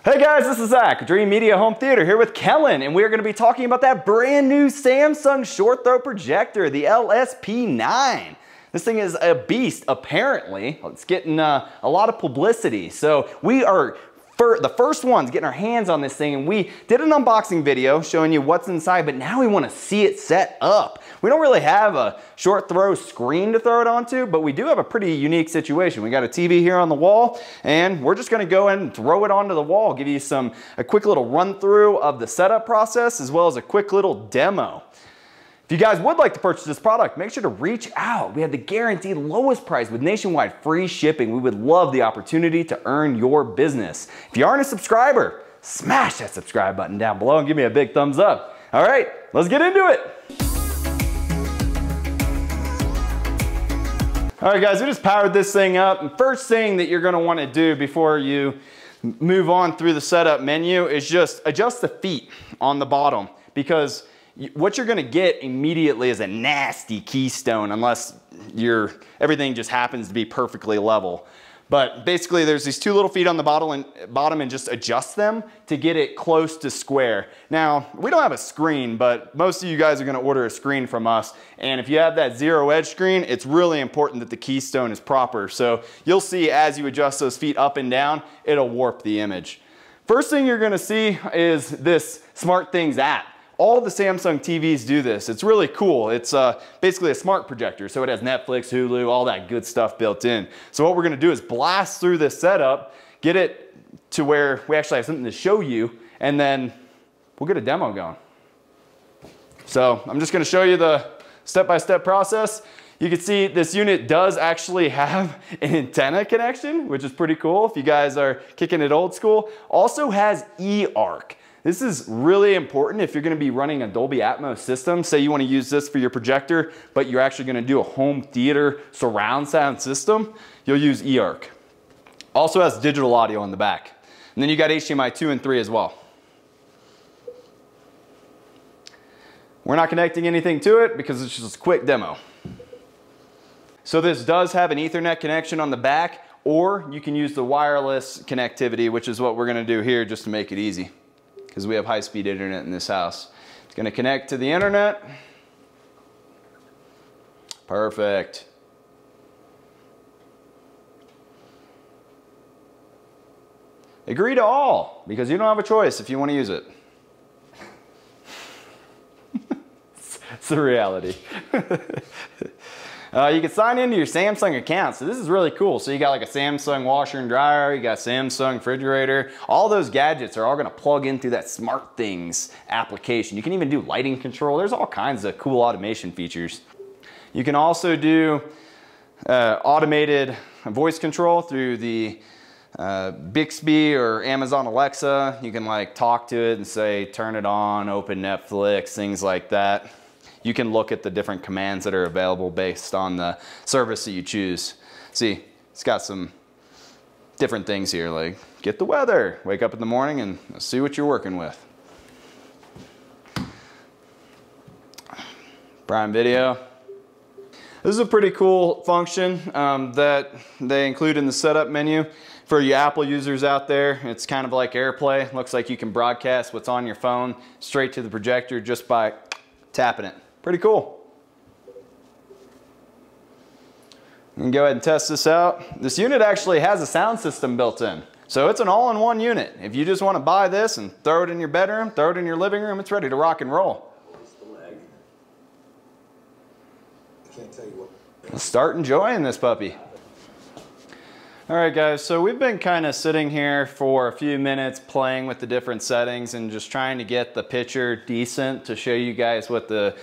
Hey guys, this is Zach, Dream Media Home Theater, here with Kellen, and we're going to be talking about that brand new Samsung short throw projector, the LSP9. This thing is a beast, apparently. It's getting a lot of publicity. So we are the first ones getting our hands on this thing, and we did an unboxing video showing you what's inside, but now we want to see it set up. We don't really have a short throw screen to throw it onto, but we do have a pretty unique situation. We got a TV here on the wall, and we're just going to go and throw it onto the wall, give you a quick little run through of the setup process, as well as a quick little demo. If you guys would like to purchase this product, make sure to reach out. We have the guaranteed lowest price with nationwide free shipping. We would love the opportunity to earn your business. If you aren't a subscriber, smash that subscribe button down below and give me a big thumbs up. All right, let's get into it. All right guys, we just powered this thing up. And first thing that you're gonna wanna do before you move on through the setup menu is just adjust the feet on the bottom, because what you're gonna get immediately is a nasty keystone unless everything just happens to be perfectly level. But basically there's these two little feet on the bottom and just adjust them to get it close to square. Now, we don't have a screen, but most of you guys are gonna order a screen from us. And if you have that zero edge screen, it's really important that the keystone is proper. So you'll see as you adjust those feet up and down, it'll warp the image. First thing you're gonna see is this SmartThings app. All the Samsung TVs do this. It's really cool. It's basically a smart projector, so it has Netflix, Hulu, all that good stuff built in. So what we're gonna do is blast through this setup, get it to where we actually have something to show you, and then we'll get a demo going. So I'm just gonna show you the step-by-step process. You can see this unit does actually have an antenna connection, which is pretty cool if you guys are kicking it old school. Also has eARC. This is really important if you're gonna be running a Dolby Atmos system. Say you wanna use this for your projector, but you're actually gonna do a home theater surround sound system, you'll use eARC. Also has digital audio on the back. And then you got HDMI 2 and 3 as well. We're not connecting anything to it because it's just a quick demo. So this does have an Ethernet connection on the back, or you can use the wireless connectivity, which is what we're gonna do here just to make it easy, because we have high-speed internet in this house. It's gonna connect to the internet. Perfect. Agree to all, because you don't have a choice if you wanna use it. It's the reality. You can sign into your Samsung account. So this is really cool. So you got like a Samsung washer and dryer, you got Samsung refrigerator. All those gadgets are all gonna plug in through that SmartThings application. You can even do lighting control. There's all kinds of cool automation features. You can also do automated voice control through the Bixby or Amazon Alexa. You can like talk to it and say, turn it on, open Netflix, things like that. You can look at the different commands that are available based on the service that you choose. See, it's got some different things here, like get the weather, wake up in the morning and see what you're working with. Prime Video. This is a pretty cool function that they include in the setup menu. For you Apple users out there, it's kind of like AirPlay. Looks like you can broadcast what's on your phone straight to the projector just by tapping it. Pretty cool. You can go ahead and test this out. This unit actually has a sound system built in. So it's an all-in-one unit. If you just want to buy this and throw it in your bedroom, throw it in your living room, it's ready to rock and roll. I can't tell you what. Let's start enjoying this puppy. All right guys, so we've been kind of sitting here for a few minutes playing with the different settings and just trying to get the picture decent to show you guys what the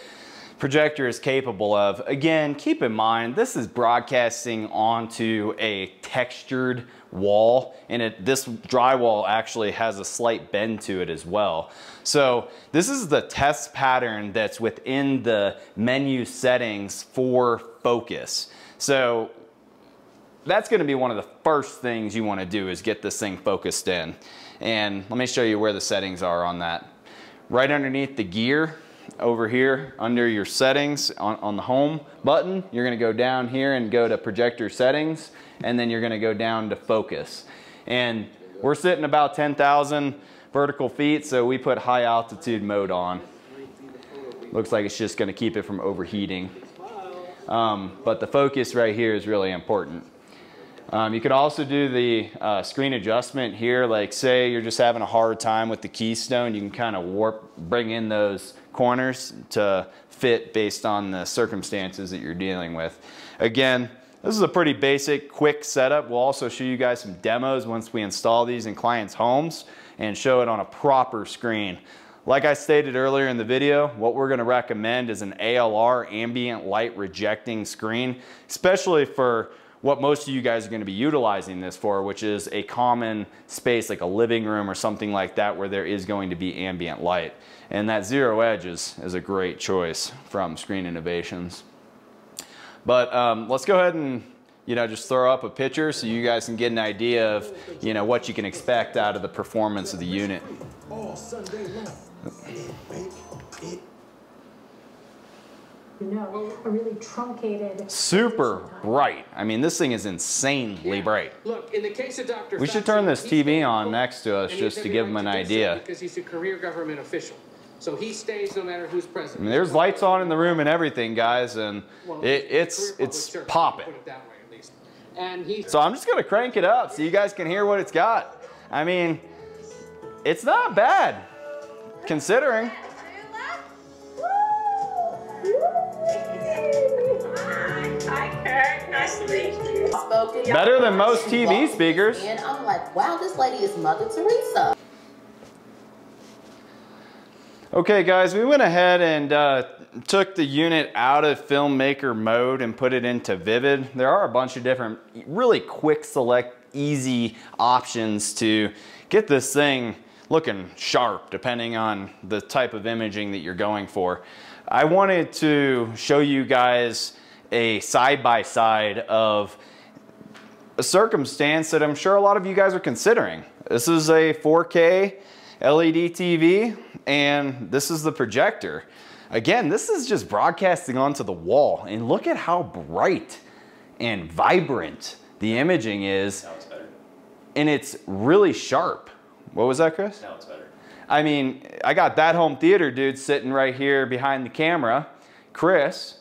projector is capable of. Again, keep in mind, this is broadcasting onto a textured wall, and this drywall actually has a slight bend to it as well. So this is the test pattern that's within the menu settings for focus. So that's gonna be one of the first things you wanna do is get this thing focused in. And let me show you where the settings are on that. Right underneath the gear, over here under your settings on the home button, you're gonna go down here and go to projector settings, and then you're gonna go down to focus. And We're sitting about 10,000 vertical feet, so we put high altitude mode on. Looks like it's just gonna keep it from overheating. But the focus right here is really important. You can also do the screen adjustment here, like say you're just having a hard time with the keystone, you can kind of bring in those corners to fit based on the circumstances that you're dealing with. Again, this is a pretty basic, quick setup. We'll also show you guys some demos once we install these in clients' homes and show it on a proper screen. Like I stated earlier in the video, what we're gonna recommend is an ALR, ambient light rejecting screen, especially for what most of you guys are gonna be utilizing this for, which is a common space like a living room or something like that where there is going to be ambient light. And that zero edge is a great choice from Screen Innovations. But let's go ahead and just throw up a picture so you guys can get an idea of what you can expect out of the performance of the unit. A really truncated. Super bright. I mean, this thing is insanely bright. Look, in the case of Dr. We should turn this TV on next to us just to give them an idea. Because he's a career government official. So he stays no matter who's president. I mean, there's lights on in the room and everything, guys, and it's popping. So I'm just gonna crank it up so you guys can hear what it's got. I mean, it's not bad, considering. Better than most TV speakers. And I'm like, wow, this lady is Mother Teresa. Okay guys, we went ahead and took the unit out of filmmaker mode and put it into vivid. There are a bunch of different really quick select easy options to get this thing looking sharp depending on the type of imaging that you're going for. I wanted to show you guys a side-by-side of a circumstance that I'm sure a lot of you guys are considering. This is a 4K LED TV and this is the projector. Again, this is just broadcasting onto the wall and look at how bright and vibrant the imaging is. Now it's better. And it's really sharp. What was that, Chris? Now it's better. I mean, I got that home theater dude sitting right here behind the camera, Chris,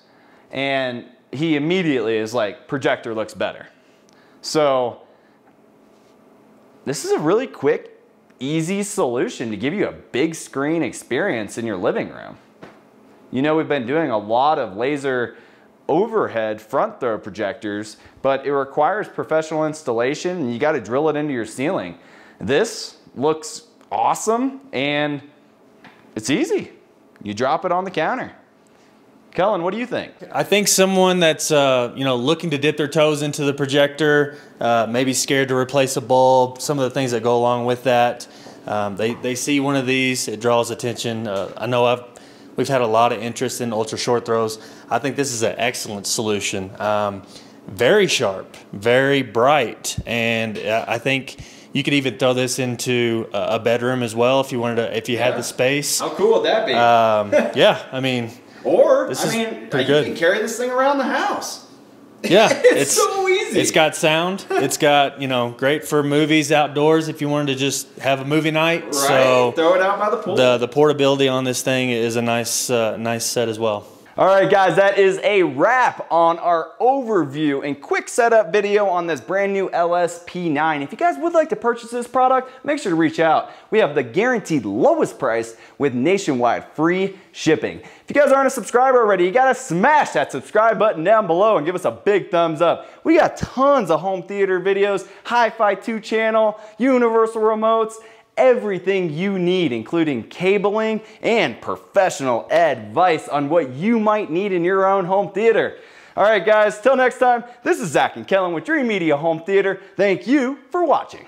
and he immediately is like, projector looks better. So this is a really quick, easy solution to give you a big screen experience in your living room. We've been doing a lot of laser overhead front throw projectors, but it requires professional installation and you got to drill it into your ceiling. This looks awesome and it's easy. You drop it on the counter. Kellen, what do you think? I think someone that's looking to dip their toes into the projector, maybe scared to replace a bulb, some of the things that go along with that. They see one of these, it draws attention. I know we've had a lot of interest in ultra short throws. I think this is an excellent solution. Very sharp, very bright, and I think you could even throw this into a bedroom as well if you wanted to, if you had the space. How cool would that be? Yeah, I mean. Or, this is you pretty good. can carry this thing around the house. Yeah, it's so easy. It's got sound. It's got, great for movies outdoors if you wanted to just have a movie night. Right, so throw it out by the pool. The portability on this thing is a nice set as well. All right, guys, that is a wrap on our overview and quick setup video on this brand new LSP9. If you guys would like to purchase this product, make sure to reach out. We have the guaranteed lowest price with nationwide free shipping. If you guys aren't a subscriber already, you gotta smash that subscribe button down below and give us a big thumbs up. We got tons of home theater videos, Hi-Fi 2 channel, universal remotes, everything you need, including cabling and professional advice on what you might need in your own home theater. All right, guys, till next time, this is Zach and Kellen with Dream Media Home Theater. Thank you for watching.